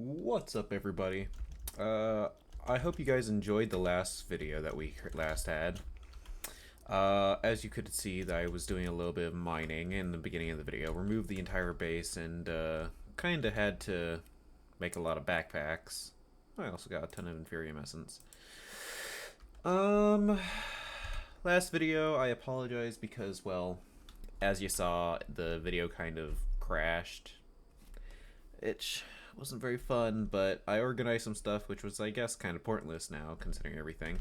What's up, everybody? I hope you guys enjoyed the last video that we last had. As you could see, that I was doing a little bit of mining in the beginning of the video. Removed the entire base and kind of had to make a lot of backpacks. I also got a ton of Inferium Essence. Last video, I apologize because, well, as you saw, the video kind of crashed. It wasn't very fun, but I organized some stuff, which was, I guess, kind of pointless now, considering everything.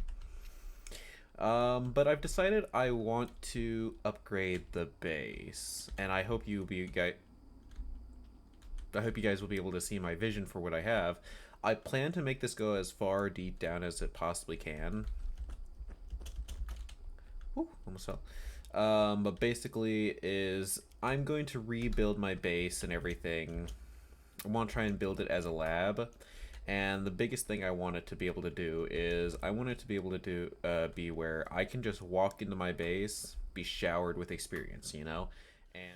But I've decided I want to upgrade the base, and I hope you guys will be able to see my vision for what I have. I plan to make this go as far deep down as it possibly can. Ooh, almost fell. But basically is I'm going to rebuild my base and everything. I want to try and build it as a lab, and the biggest thing I want it to be able to do is I want it to be able to be where I can just walk into my base, be showered with experience, you know, and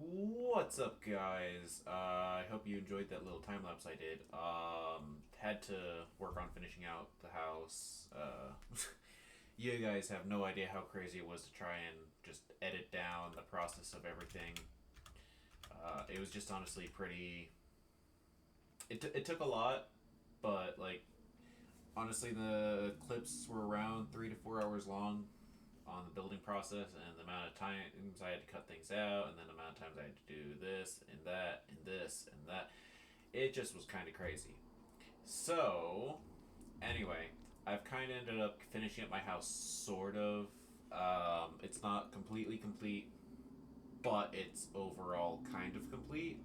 What's up, guys? I hope you enjoyed that little time lapse I did. Had to work on finishing out the house. You guys have no idea how crazy it was to try and just edit down the process of everything. It was just honestly pretty. It took a lot, but like honestly, the clips were around 3 to 4 hours long on the building process, and the amount of times I had to cut things out, and then the amount of times I had to do this and that and this and that. It just was kind of crazy. So, anyway, I've kind of ended up finishing up my house, sort of. It's not completely complete, but it's overall kind of complete.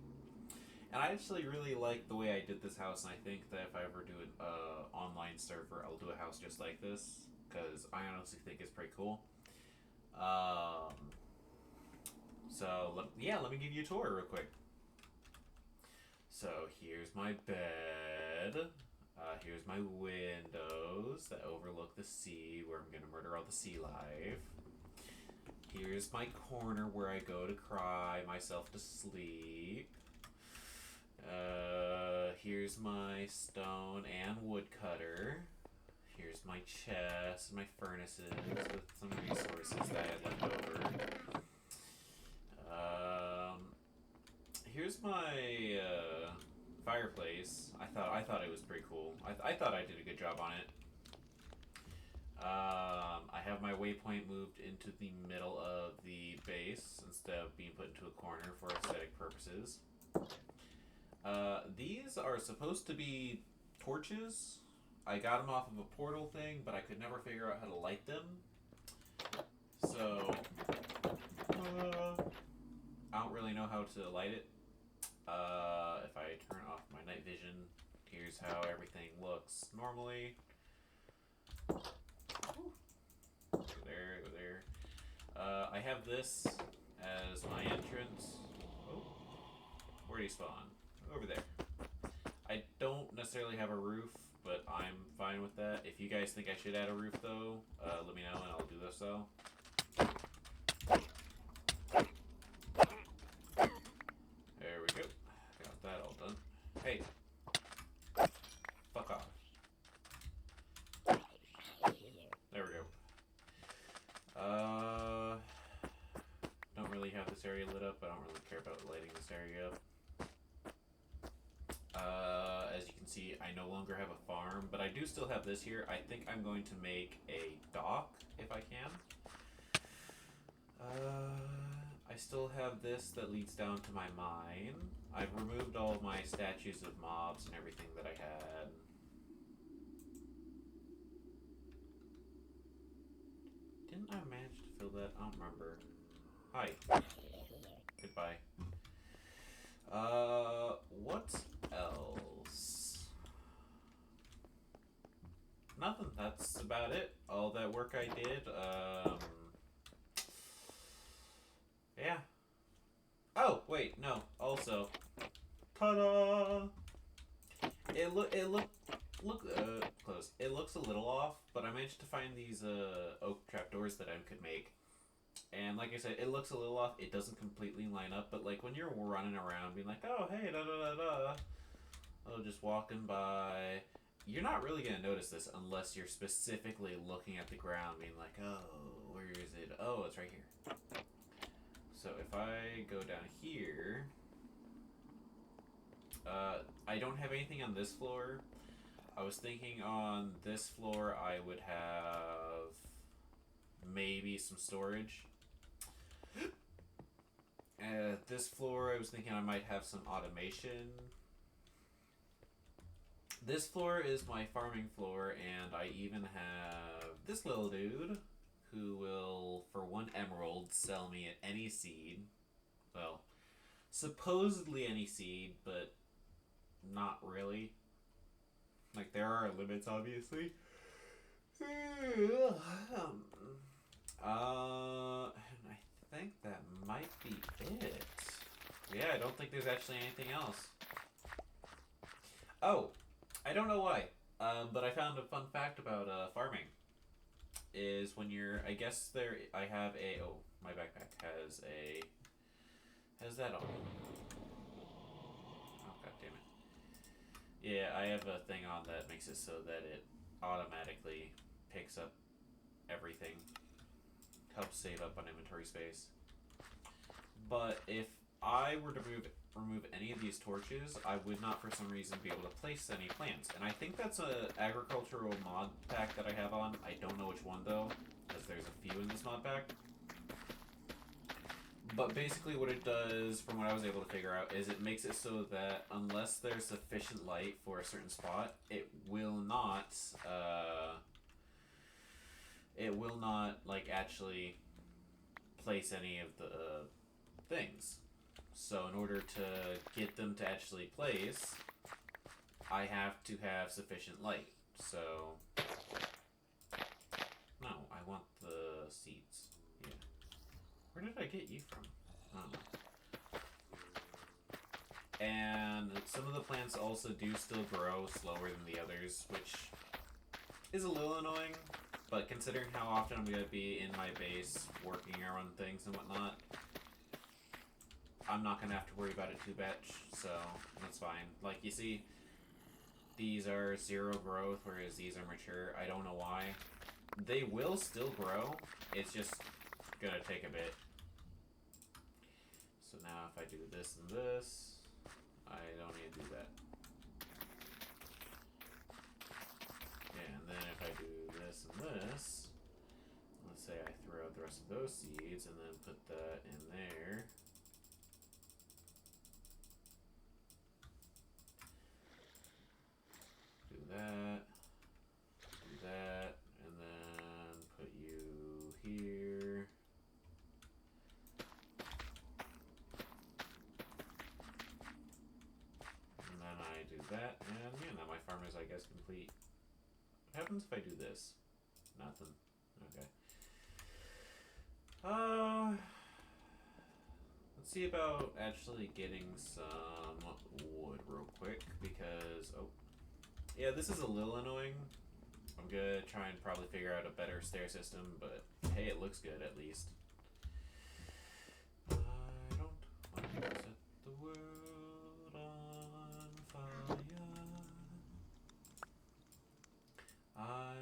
And I actually really like the way I did this house, and I think that if I ever do an online server, I'll do a house just like this, because I honestly think it's pretty cool. Let me give you a tour real quick. So here's my bed. Here's my windows that overlook the sea, where I'm gonna murder all the sea life. Here's my corner where I go to cry myself to sleep. Here's my stone and wood cutter. Here's my chest and my furnaces with some resources that I had left over. Here's my fireplace. I thought it was pretty cool. I thought I did a good job on it. I have my waypoint moved into the middle of the base instead of being put into a corner for aesthetic purposes. These are supposed to be torches. I got them off of a portal thing, but I could never figure out how to light them. So, I don't really know how to light it. If I turn off my night vision, here's how everything looks normally. Go there, go there. I have this as my entrance. Oh, where do you spawn? Over there. I don't necessarily have a roof, but I'm fine with that. If you guys think I should add a roof, though, let me know and I'll do this so. There we go. Got that all done. Hey. Fuck off. There we go. Don't really have this area lit up. I don't really care about lighting this area up. As you can see, I no longer have a farm, but I do still have this here. I think I'm going to make a dock, if I can. I still have this that leads down to my mine. I've removed all of my statues of mobs and everything that I had. Didn't I manage to fill that? I don't remember. Hi. Goodbye. What else? Nothing. That's about it. All that work I did. Yeah. Oh, wait, no. Also, ta-da! Close. It looks a little off, but I managed to find these oak trapdoors that I could make. And like I said, it looks a little off. It doesn't completely line up, but like when you're running around being like, oh, hey, da-da-da-da, oh, just walking by, you're not really going to notice this unless you're specifically looking at the ground being like, oh, where is it? Oh, it's right here. So if I go down here, I don't have anything on this floor. I was thinking on this floor I would have maybe some storage. This floor I was thinking I might have some automation. This floor is my farming floor, and I even have this little dude who will, for 1 emerald, sell me at any seed. Well, supposedly any seed, but not really. Like, there are limits, obviously. And I think that might be it. Yeah, I don't think there's actually anything else. Oh, I don't know why, but I found a fun fact about farming. Is when you're, I guess there, I have a, oh, my backpack Is that on? Oh, god damn it. Yeah, I have a thing on that makes it so that it automatically picks up everything. Helps save up on inventory space. But if I were to remove any of these torches, I would not for some reason be able to place any plants. And I think that's a agricultural mod pack that I have on. I don't know which one though, because there's a few in this mod pack. But basically what it does, from what I was able to figure out, is it makes it so that unless there's sufficient light for a certain spot, it will not, like, actually place any of the things. So in order to get them to actually place, I have to have sufficient light. So, no, I want the seeds. Yeah. Where did I get you from? I don't know. And some of the plants also do still grow slower than the others, which is a little annoying. But considering how often I'm going to be in my base working around things and whatnot, I'm not going to have to worry about it too much, so that's fine. Like, you see, these are 0 growth, whereas these are mature. I don't know why. They will still grow, it's just going to take a bit. So now if I do this and this, I don't need to do that. And then if I do this and this, let's say I throw out the rest of those seeds and then put that in there. Do that, and then put you here. And then I do that, and yeah, now my farm is, I guess, complete. What happens if I do this? Nothing. Okay. Let's see about actually getting some wood real quick, because, oh, yeah, this is a little annoying. I'm gonna try and probably figure out a better stair system, but hey, it looks good at least. I don't want to set the world on fire. I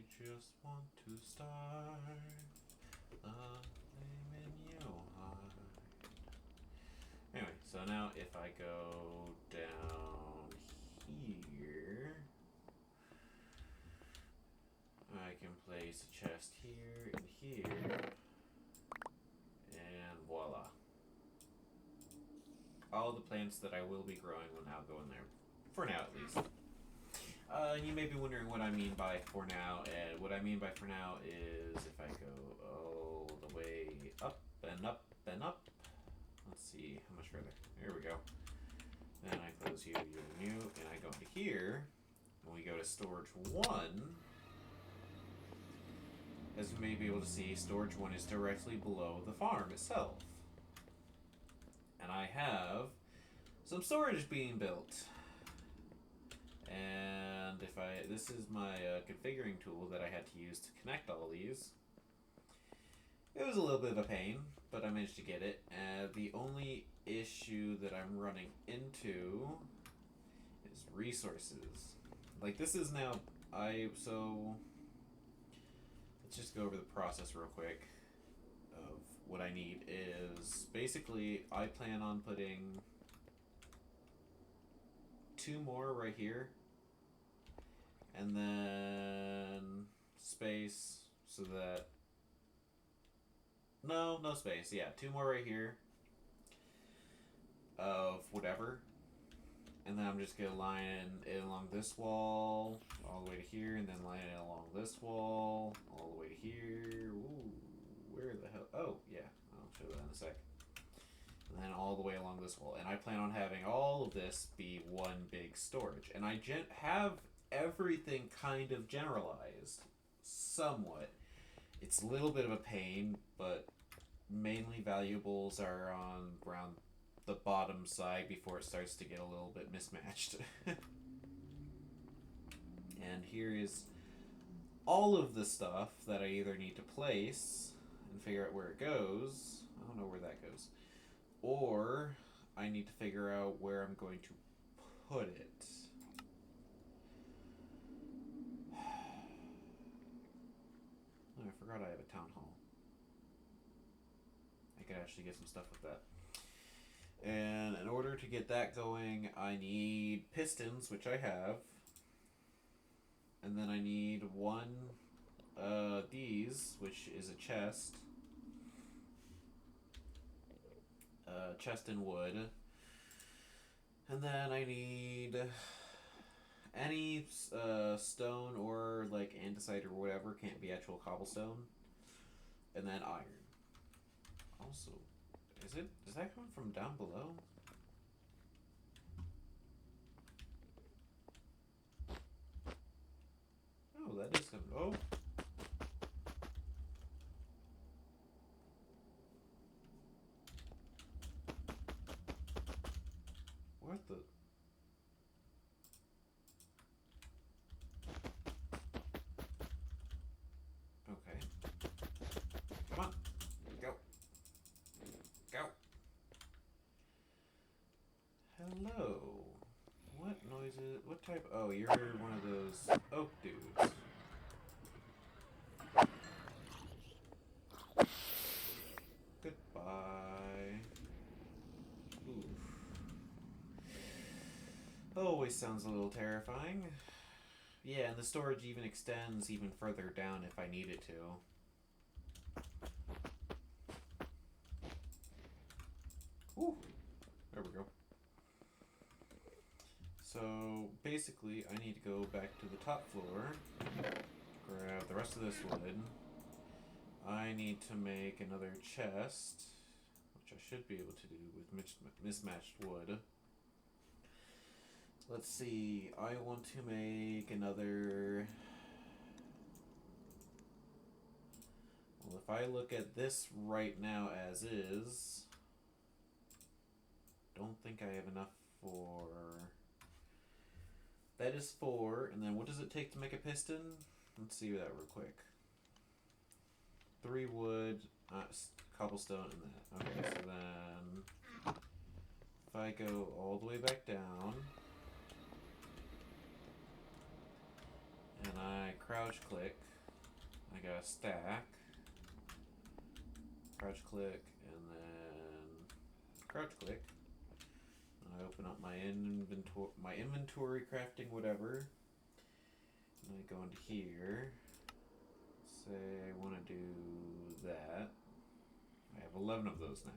just want to start a flame in your heart. Anyway, so now if I go down here, I can place a chest here and here, and voila. All the plants that I will be growing will now go in there, for now at least. You may be wondering what I mean by for now, and what I mean by for now is if I go all the way up and up and up. Let's see, how much further? There we go. Then I close you, and I go into here. When we go to storage 1, as you may be able to see, storage 1 is directly below the farm itself. And I have some storage being built. And this is my configuring tool that I had to use to connect all these. It was a little bit of a pain, but I managed to get it. The only issue that I'm running into is resources. Like, this is now, so let's just go over the process real quick of what I need. Is basically, I plan on putting 2 more right here, and then space so that, no space, yeah, 2 more right here of whatever, and then I'm just gonna line it along this wall all the way to here, and then line it along this wall all the way to here. Ooh, where the hell? Oh yeah, I'll show that in a sec. And then all the way along this wall, and I plan on having all of this be one big storage, and I have everything kind of generalized somewhat. It's a little bit of a pain, but mainly valuables are on around the bottom side before it starts to get a little bit mismatched. And here is all of the stuff that I either need to place and figure out where it goes. I don't know where that goes. Or I need to figure out where I'm going to put it. Oh, I forgot I have a town hall. I could actually get some stuff with that. And in order to get that going, I need pistons, which I have. And then I need one these, which is a chest. Chest and wood. And then I need any stone or like andesite or whatever, can't be actual cobblestone. And then iron. Also, does that come from down below? Oh, that is coming. Oh. What the? Okay. Come on. Go. Go. Hello. What noises? What type? Oh, you're one of those oak dudes. Goodbye. Oof. Always sounds a little terrifying. Yeah, and the storage even extends even further down if I need it to. Ooh. There we go. So basically, I need to go back to the top floor, grab the rest of this wood. I need to make another chest, which I should be able to do with mismatched wood. Let's see, I want to make another... Well, if I look at this right now as is, don't think I have enough for... That is 4, and then what does it take to make a piston? Let's see that real quick. 3 wood, cobblestone, and that. Okay, so then if I go all the way back down and I crouch click, I got a stack. Crouch click and then crouch click. I open up my inventory crafting whatever. And I go into here. Say I want to do that. I have 11 of those now.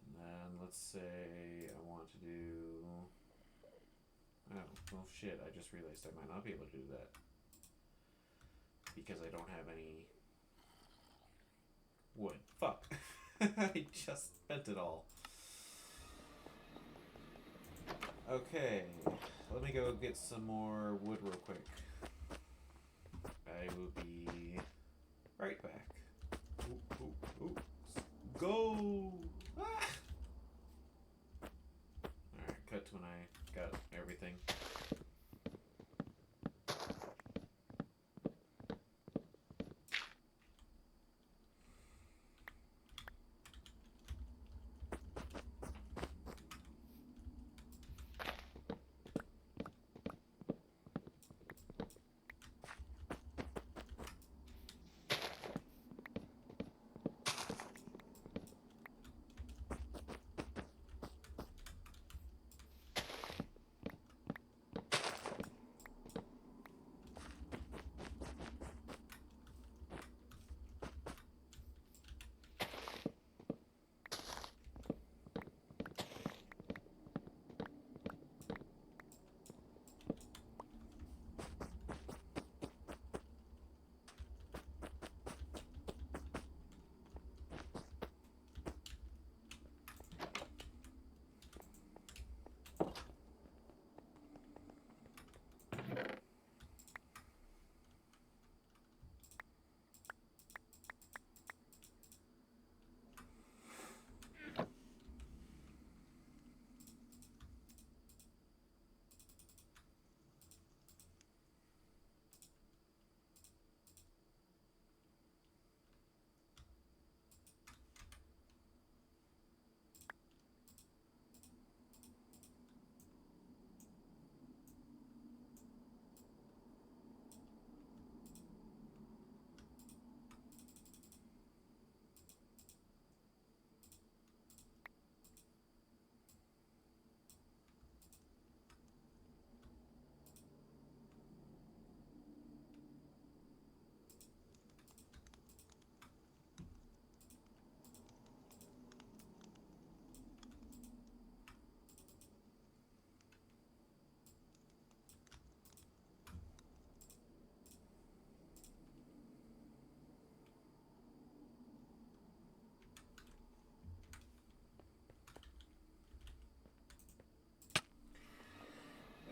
And then let's say I want to do... Oh, well shit, I just realized I might not be able to do that. Because I don't have any wood. Fuck. I just spent it all. Okay, let me go get some more wood real quick. I will be right back. Ooh, ooh, ooh. Go! Ah! Alright, cut to when I got everything.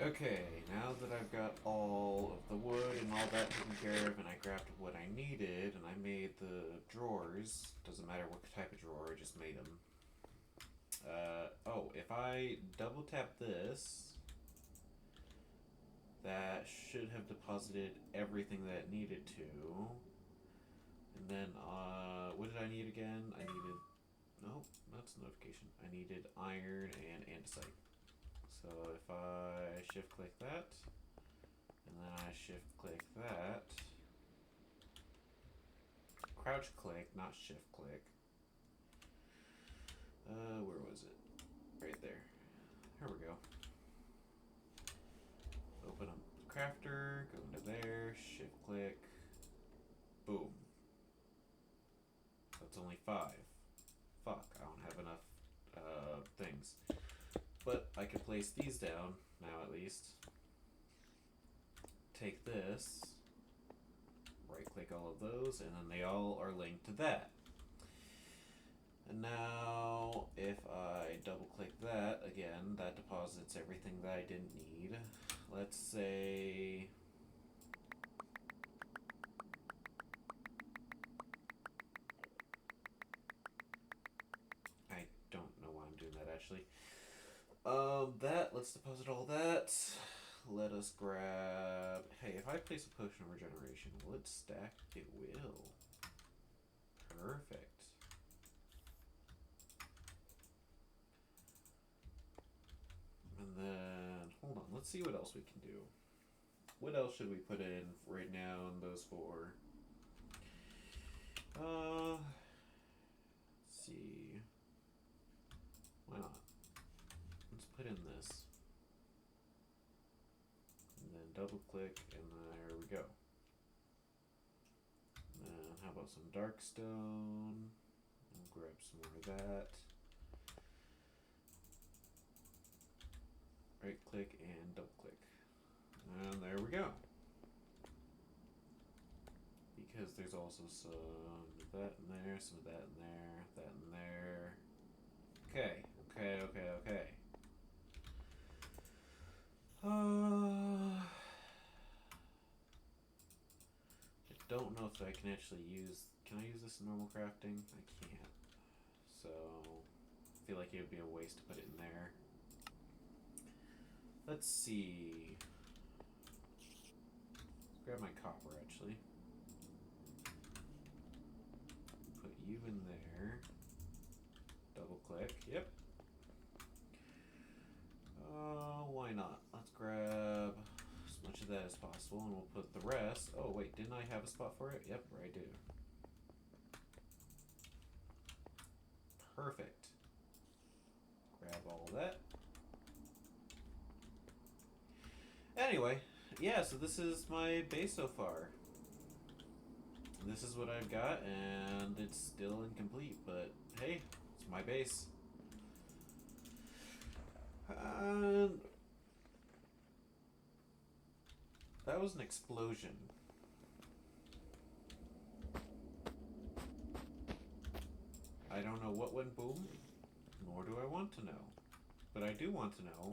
Okay, now that I've got all of the wood and all that taken care of, and I grabbed what I needed, and I made the drawers, doesn't matter what type of drawer, I just made them. Oh, if I double tap this, that should have deposited everything that it needed to. And then, what did I need again? I needed, nope, that's a notification. I needed iron and andesite. So if I shift click that, and then I shift click that, crouch click, not shift click. Where was it? Right there. Here we go. Open up the crafter, go into there, shift click, boom. That's only 5. Fuck, I don't have enough things. But I can place these down now at least. Take this, right click all of those, and then they all are linked to that. And now if I double click that again, that deposits everything that I didn't need. Let's say I don't know why I'm doing that actually. Let's deposit all that. Let us grab, hey, if I place a potion of regeneration, will it stack? It will. Perfect. And then, hold on, let's see what else we can do. What else should we put in right now in those 4? Let's see. Why not? Let's put in this. And then double click, and there we go. And then how about some dark stone? We'll grab some more of that. Right click and double click. And there we go. Because there's also some of that in there, some of that in there, that in there. Okay. I don't know if I can actually use, can I use this in normal crafting? I can't. So, I feel like it would be a waste to put it in there. Let's see. Let's grab my copper actually. Put you in there. Double click. Yep. Why not? Let's grab as much of that as possible, and we'll put the rest. Oh wait, didn't I have a spot for it? Yep, I do. Perfect. Grab all that. Anyway, yeah, so this is my base so far. This is what I've got, and it's still incomplete, but hey, it's my base. And that was an explosion. I don't know what went boom, nor do I want to know. But I do want to know,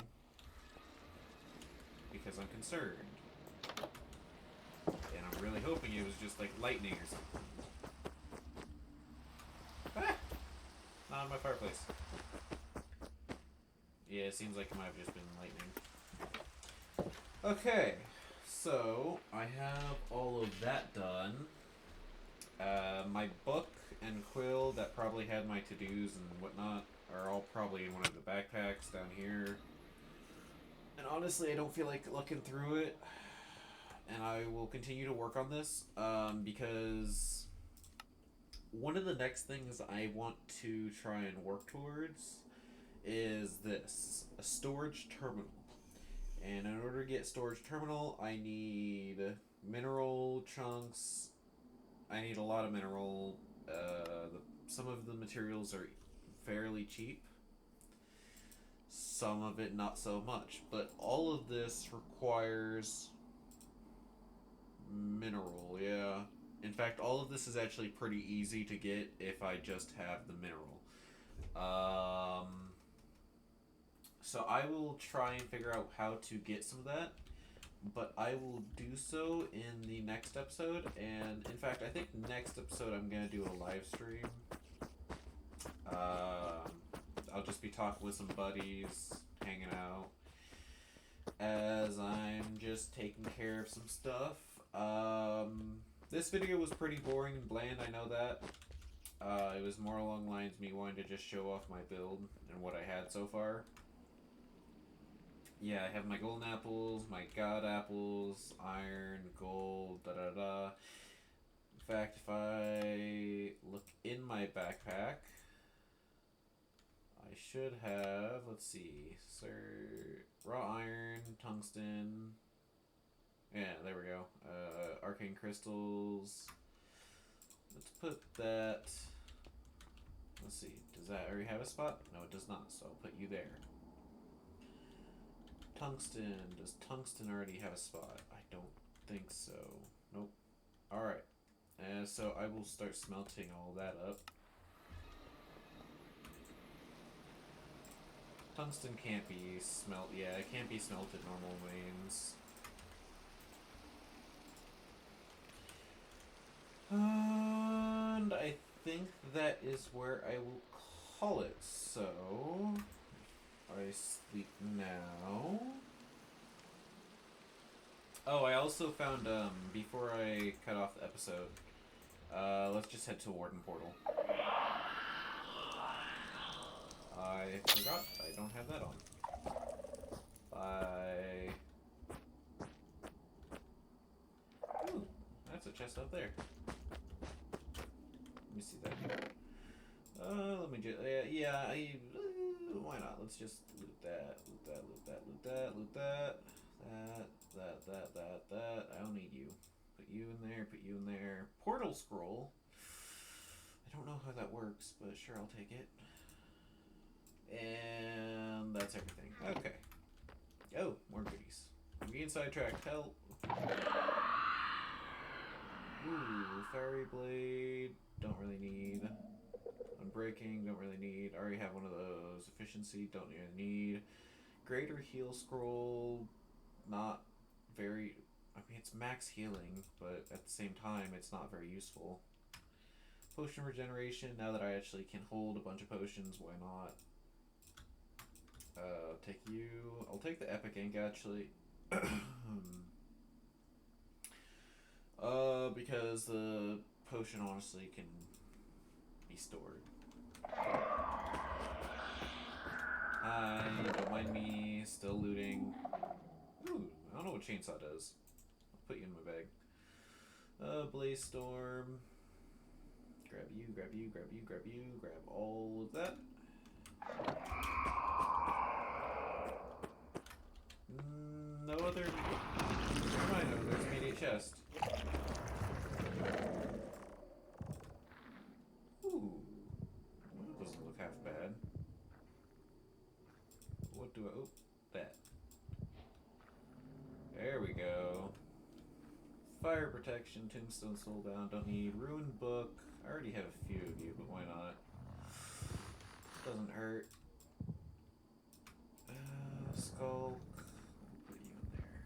because I'm concerned. And I'm really hoping it was just like lightning or something. Ah! Not in my fireplace. Yeah, it seems like it might have just been lightning. Okay, so I have all of that done. My book and quill that probably had my to-dos and whatnot are all probably in one of the backpacks down here. And honestly, I don't feel like looking through it. And I will continue to work on this because one of the next things I want to try and work towards is this, a storage terminal. And in order to get storage terminal, I need mineral chunks. I need a lot of mineral. Some of the materials are fairly cheap. Some of it not so much. But all of this requires mineral, yeah. In fact, all of this is actually pretty easy to get if I just have the mineral. So I will try and figure out how to get some of that, but I will do so in the next episode. And in fact, I think next episode I'm gonna do a live stream. I'll just be talking with some buddies, hanging out, as I'm just taking care of some stuff. This video was pretty boring and bland, I know that. It was more along the lines of me wanting to just show off my build and what I had so far. Yeah, I have my golden apples, my god apples, iron, gold, da da da. In fact, if I look in my backpack, I should have, let's see, raw iron, tungsten. Yeah, there we go. Arcane crystals. Let's put that. Let's see, does that already have a spot? No, it does not, so I'll put you there. Tungsten. Does tungsten already have a spot? I don't think so. Nope. Alright. So I will start smelting all that up. Tungsten can't be yeah, it can't be smelted normal means. And I think that is where I will call it. So I sleep now. Oh, I also found, before I cut off the episode, let's just head to Warden Portal. I forgot, I don't have that on. Bye. Ooh, that's a chest up there. Let me see that. Let me just, yeah, why not? Let's just loot that, loot that, loot that, loot that, loot that. That. I don't need you. Put you in there, put you in there. Portal scroll. I don't know how that works, but sure, I'll take it. And that's everything. Okay. Oh, more goodies. I'm getting sidetracked. Help. Ooh, fiery blade. Don't really need. Unbreaking. Don't really need. I already have one of those. Efficiency. Don't really need. Greater heal scroll. Not very. I mean, it's max healing, but at the same time, it's not very useful. Potion regeneration. Now that I actually can hold a bunch of potions, why not? Take you. I'll take the epic ink actually. Because the potion honestly can be stored. Hi, don't mind me, still looting. Ooh, I don't know what chainsaw does. I'll put you in my bag. Blaze storm. Grab you, grab you, grab you, grab you, grab all of that. No other. Never mind, no, there's an immediate chest. Ooh. Well, that doesn't look half bad. What do I. Oh, that. There we go. Fire protection, tombstone soulbound, don't need. Ruined book. I already have a few of you, but why not? Doesn't hurt. Skull. Put you in there.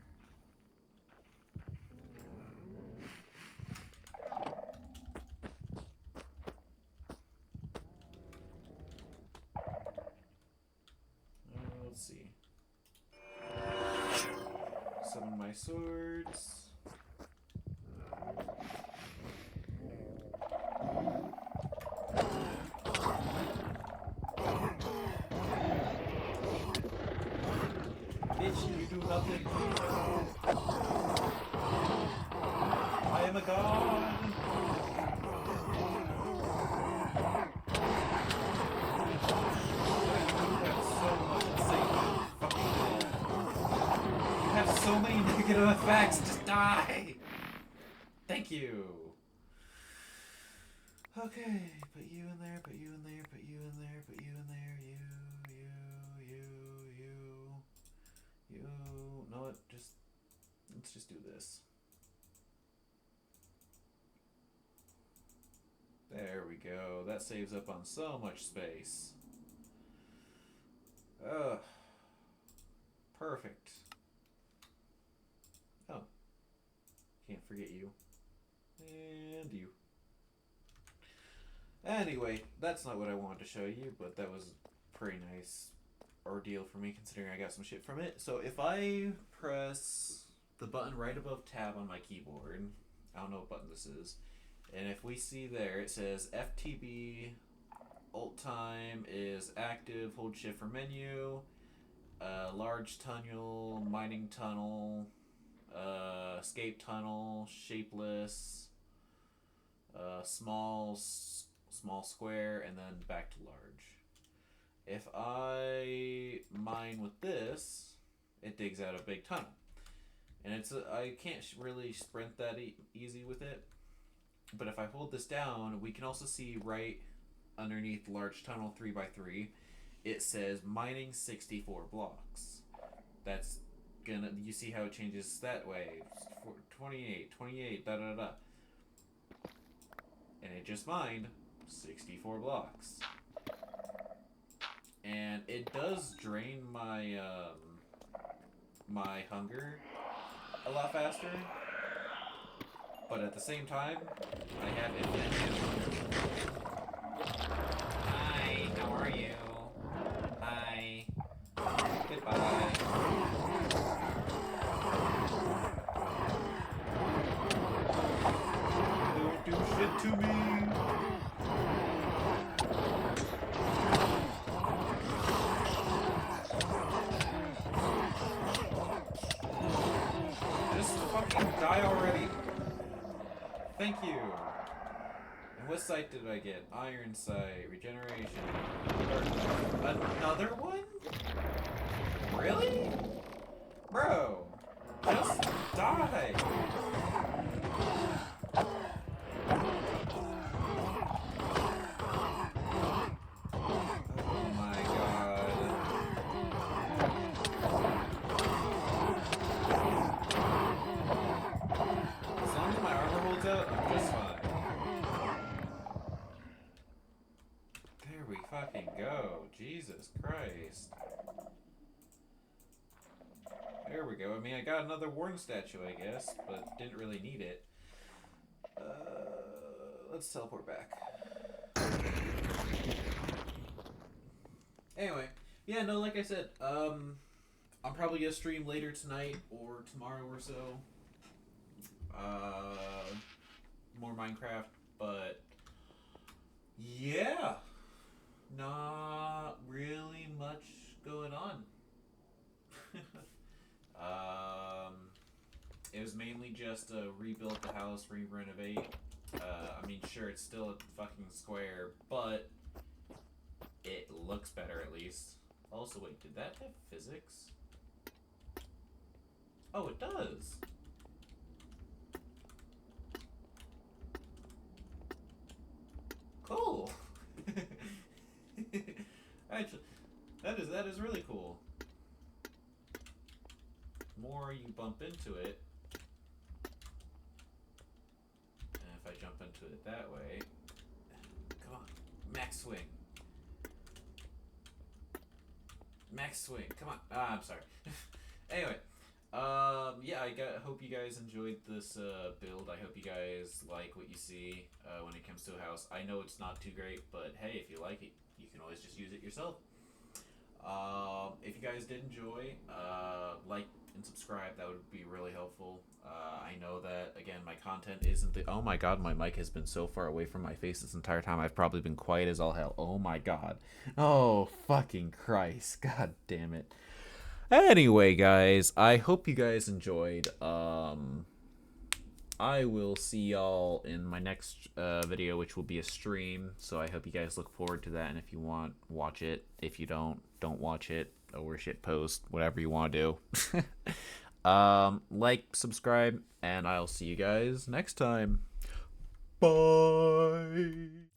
Let's see. Summon my swords. Bitch, you do nothing. I am a god. You have so many negative effects. Just die. Thank you. Okay, put you in there, put you in there, put you in there, put you in there, you. Know what? Let's just do this. There we go. That saves up on so much space. Ugh. Perfect. Oh, can't forget you. And you. Anyway, that's not what I wanted to show you, but that was a pretty nice ordeal for me considering I got some shit from it. So if I press the button right above tab on my keyboard, I don't know what button this is, and if we see there, it says FTB alt time is active, hold shift for menu, large tunnel, mining tunnel, escape tunnel, shapeless, small square, and then back to large. If I mine with this, it digs out a big tunnel. And I can't really sprint that easy with it. But if I hold this down, we can also see right underneath large tunnel 3x3, it says mining 64 blocks. That's gonna, you see how it changes that way. 28, da da da. And it just mined 64 blocks. And it does drain my my hunger a lot faster, but at the same time, I have infinite hunger. Hi, how are you? Hi. Goodbye. Don't do shit to me. Die already. Thank you. And what sight did I get? Iron sight, regeneration. Another one? Really? Bro, just die. Oh my god. As long as my armor holds out, I'm just fine. There we fucking go. Jesus Christ. There we go. I mean, I got another Warden statue, I guess, but didn't really need it. Let's teleport back. Anyway, yeah, no, like I said, I'm probably gonna stream later tonight or tomorrow or so. More Minecraft, but yeah, not really much going on. It was mainly just rebuild the house, re-renovate. I mean, sure, it's still a fucking square, but it looks better at least. Also, wait, did that have physics? Oh, it does. Cool. Actually, that is really cool. The more you bump into it, and if I jump into it that way, come on, max swing. Max swing, come on. Ah, I'm sorry. Anyway, yeah, hope you guys enjoyed this build. I hope you guys like what you see when it comes to a house. I know it's not too great, but hey, if you like it, you can always just use it yourself. If you guys did enjoy, like and subscribe. That would be really helpful. I know that, again, my content isn't the... Oh my god, my mic has been so far away from my face this entire time. I've probably been quiet as all hell. Oh my god. Oh, fucking Christ. God damn it. Anyway, guys, I hope you guys enjoyed. I will see y'all in my next video, which will be a stream. So I hope you guys look forward to that. And if you want, watch it. If you don't watch it. Or shit post. Whatever you want to do. Like, subscribe, and I'll see you guys next time. Bye.